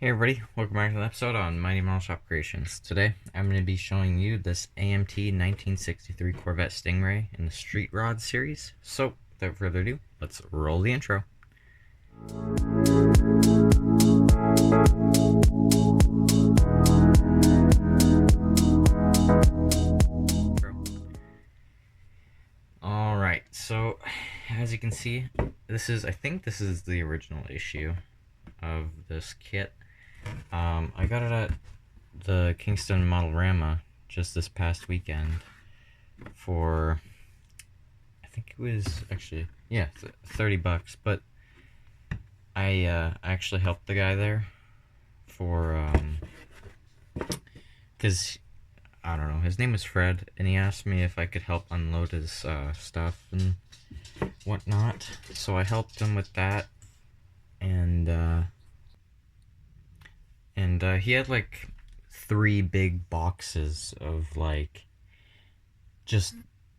Hey everybody, welcome back to the episode on Mighty Model Shop Creations. Today, I'm going to be showing you this AMT 1963 Corvette Stingray in the Street Rod series. So, without further ado, let's roll the intro. Alright, so, as you can see, I think this is the original issue of this kit. I got it at the Kingston Modelrama just this past weekend for, I think it was actually, yeah, 30 bucks, but I actually helped the guy there for, because, I don't know, his name was Fred, and he asked me if I could help unload his stuff and whatnot, so I helped him with that, and he had like 3 big boxes of like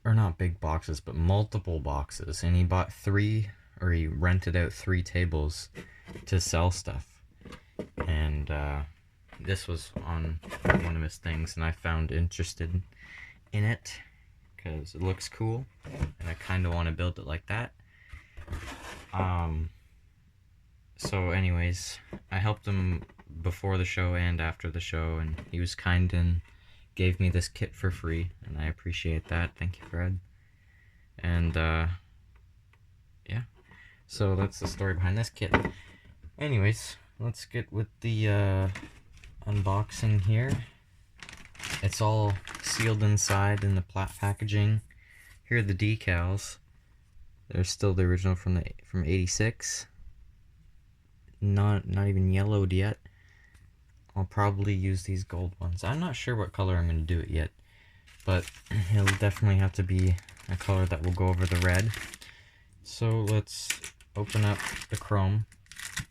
or not big boxes, but multiple boxes, and he bought 3, or he rented out 3 tables to sell stuff, and this was on one of his things, and I found interested in it because it looks cool, and I kind of want to build it like that. So anyways, I helped him before the show and after the show, and he was kind and gave me this kit for free, and I appreciate that. Thank you, Fred. And yeah, so that's the story behind this kit. Anyways, let's get with the unboxing here. It's all sealed inside in the packaging. Here are the decals. They're still the original from '86. Not even yellowed yet. I'll probably use these gold ones. I'm not sure what color I'm going to do it yet, but it'll definitely have to be a color that will go over the red. So let's open up the chrome,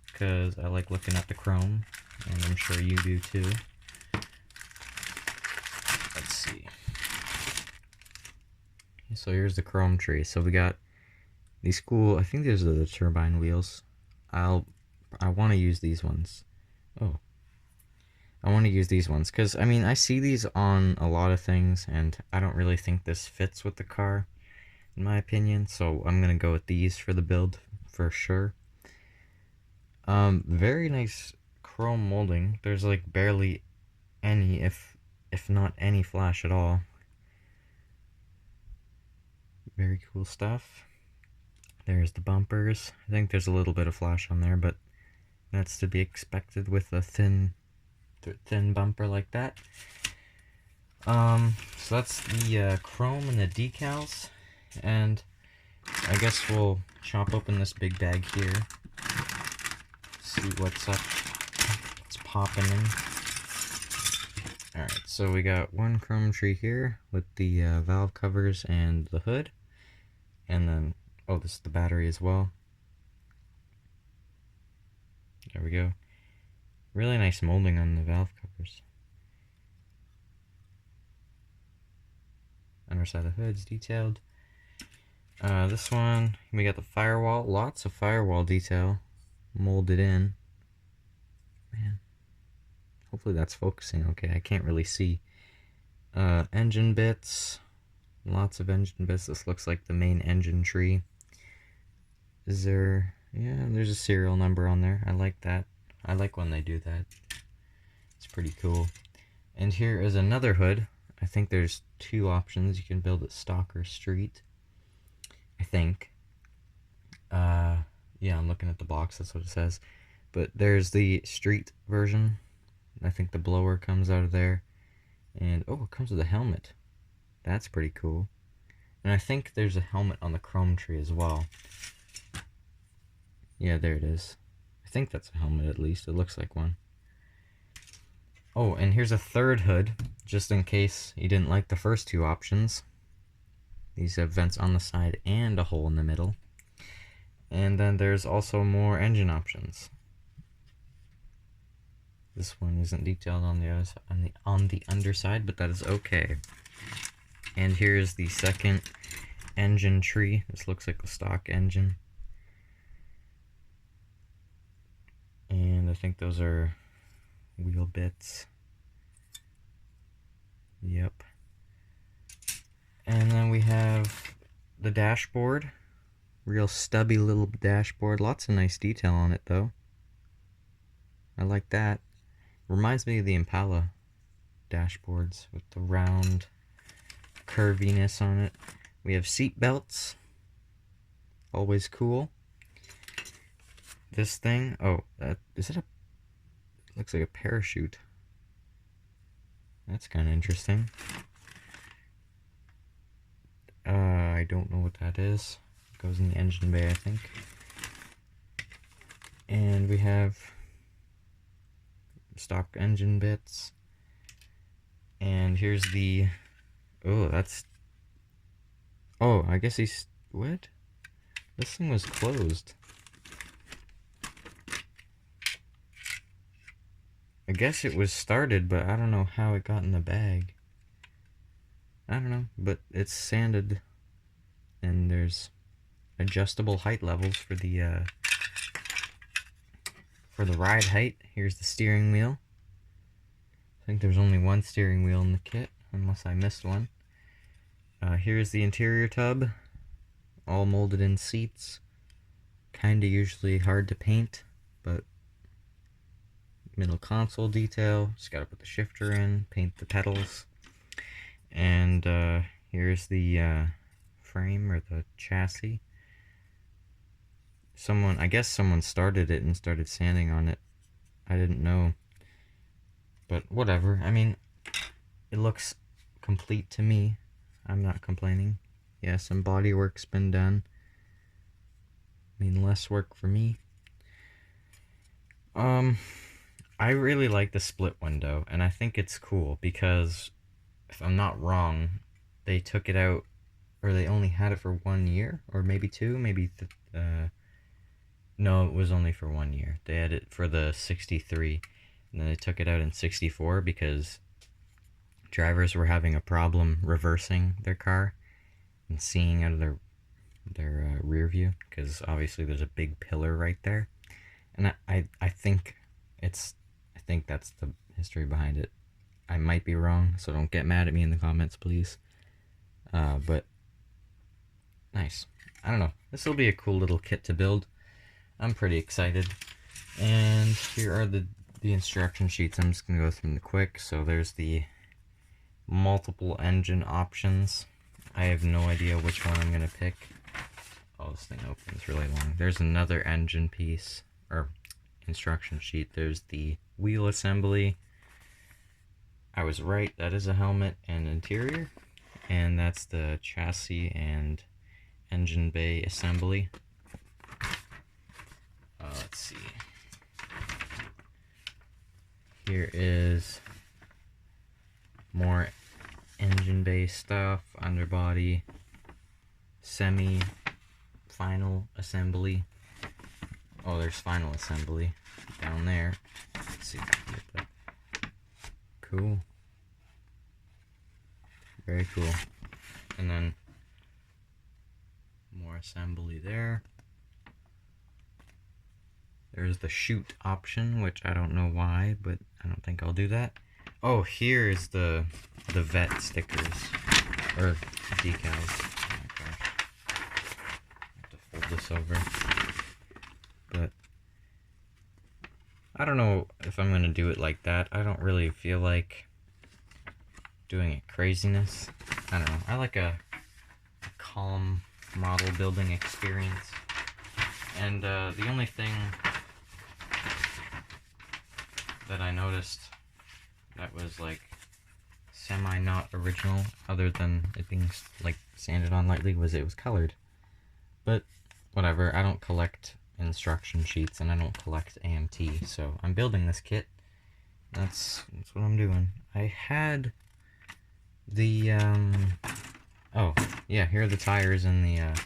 because I like looking at the chrome, and I'm sure you do too. Let's see. So here's the chrome tree. So we got these cool, I think these are the turbine wheels. I want to use these ones. I want to use these ones because, I mean, I see these on a lot of things, and I don't really think this fits with the car, in my opinion, so I'm going to go with these for the build, for sure. Very nice chrome molding. There's, like, barely any, if not any flash at all. Very cool stuff. There's the bumpers. I think there's a little bit of flash on there, but that's to be expected with a thin bumper like that. So that's the chrome and the decals, and I guess we'll chop open this big bag here, see what's up, what's popping in. Alright, so we got one chrome tree here with the valve covers and the hood, and then, oh, this is the battery as well. There we go. Really nice molding on the valve covers. Underside of the hood's detailed. This one, we got the firewall. Lots of firewall detail molded in. Man, hopefully that's focusing okay. I can't really see. Engine bits. Lots of engine bits. This looks like the main engine tree. Is there... yeah, there's a serial number on there. I like that. I like when they do that. It's pretty cool. And here is another hood. I think there's 2 options. You can build it stock or street, I think. Yeah, I'm looking at the box. That's what it says. But there's the street version. I think the blower comes out of there. And, oh, it comes with a helmet. That's pretty cool. And I think there's a helmet on the chrome tree as well. Yeah, there it is. I think that's a helmet, at least. It looks like one. Oh, and here's a third hood, just in case you didn't like the first 2 options. These have vents on the side and a hole in the middle. And then there's also more engine options. This one isn't detailed on the underside, but that is okay. And here's the second engine tree. This looks like a stock engine. And I think those are wheel bits. Yep. And then we have the dashboard. Real stubby little dashboard. Lots of nice detail on it though. I like that. Reminds me of the Impala dashboards with the round curviness on it. We have seat belts. Always cool. This thing, is it a, looks like a parachute. That's kind of interesting. I don't know what that is. It goes in the engine bay, I think. And we have stock engine bits. And here's the, I guess what? This thing was closed. I guess it was started, but I don't know how it got in the bag. I don't know, but it's sanded, and there's adjustable height levels for the ride height. Here's the steering wheel. I think there's only one steering wheel in the kit, unless I missed one. Here's the interior tub, all molded in seats. Kinda usually hard to paint, but middle console detail. Just gotta put the shifter in, paint the pedals. And here's the frame, or the chassis. I guess someone started it and started sanding on it. I didn't know. But whatever. I mean, it looks complete to me. I'm not complaining. Yeah, some body work's been done. I mean, less work for me. I really like the split window, and I think it's cool because, if I'm not wrong, they took it out, or they only had it for 1 year, or maybe 2, no, it was only for 1 year. They had it for the 63, and then they took it out in 64 because drivers were having a problem reversing their car and seeing out of their rear view, because obviously there's a big pillar right there. And I think that's the history behind it. I might be wrong, so don't get mad at me in the comments, please. But nice. I don't know. This will be a cool little kit to build. I'm pretty excited. And here are the instruction sheets. I'm just going to go through them quick. So there's the multiple engine options. I have no idea which one I'm going to pick. Oh, this thing opens really long. There's another engine piece, or instruction sheet. There's the wheel assembly. I was right, that is a helmet and interior. And that's the chassis and engine bay assembly. Let's see. Here is more engine bay stuff, underbody, final assembly. Oh, there's final assembly down there. Let's see if I can get that. Cool. Very cool. And then more assembly there. There's the shoot option, which I don't know why, but I don't think I'll do that. Oh, here is the Vette stickers, or decals. Oh my gosh. I have to fold this over. But I don't know if I'm going to do it like that. I don't really feel like doing it craziness. I don't know. I like a calm model building experience. And the only thing that I noticed that was like semi not original, other than it being like sanded on lightly, was it was colored. But whatever, I don't collect instruction sheets and I don't collect AMT, so I'm building this kit. That's what I'm doing. I had the oh yeah, here are the tires and the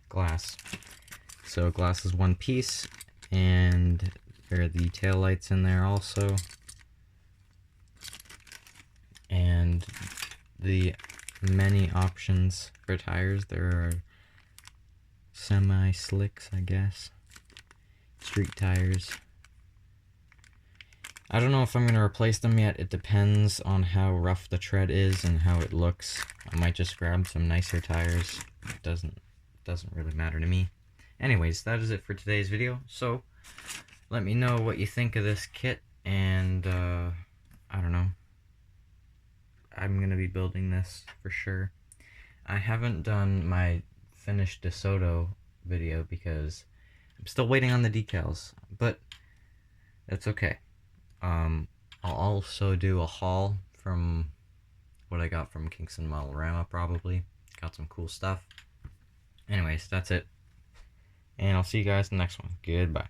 glass. So glass is one piece, and there are the tail lights in there also, and the many options for tires. There are semi-slicks, I guess, street tires, I don't know if I'm going to replace them yet. It depends on how rough the tread is and how it looks. I might just grab some nicer tires. It doesn't really matter to me. Anyways, that is it for today's video. So, let me know what you think of this kit, and I don't know. I'm going to be building this for sure. I haven't done my finished DeSoto video because I'm still waiting on the decals, but that's okay. I'll also do a haul from what I got from Kingston Modelorama, probably. Got some cool stuff. Anyways, that's it. And I'll see you guys in the next one. Goodbye.